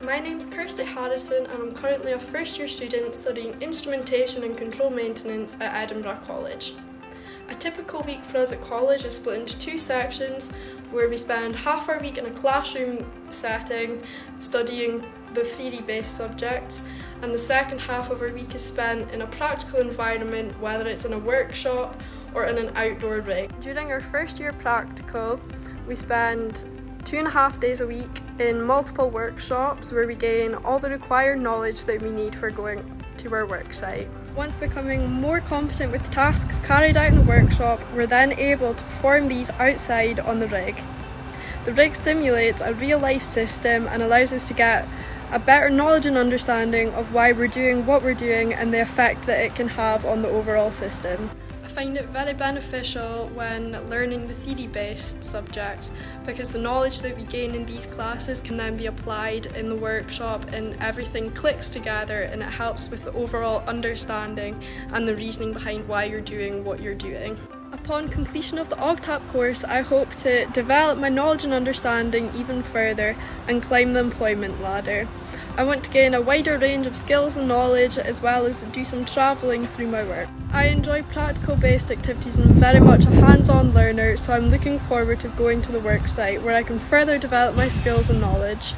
My name's Kirsty Harrison and I'm currently a first year student studying instrumentation and control maintenance at Edinburgh College. A typical week for us at college is split into two sections where we spend half our week in a classroom setting studying the theory-based subjects, and the second half of our week is spent in a practical environment, whether it's in a workshop or in an outdoor rig. During our first year practical, we spend 2.5 days a week in multiple workshops where we gain all the required knowledge that we need for going to our work site. Once becoming more competent with tasks carried out in the workshop, we're then able to perform these outside on the rig. The rig simulates a real-life system and allows us to get a better knowledge and understanding of why we're doing what we're doing and the effect that it can have on the overall system. I find it very beneficial when learning the theory-based subjects because the knowledge that we gain in these classes can then be applied in the workshop and everything clicks together and it helps with the overall understanding and the reasoning behind why you're doing what you're doing. Upon completion of the OGTAP course, I hope to develop my knowledge and understanding even further and climb the employment ladder. I want to gain a wider range of skills and knowledge as well as do some travelling through my work. I enjoy practical based activities and I'm very much a hands-on learner, so I'm looking forward to going to the work site where I can further develop my skills and knowledge.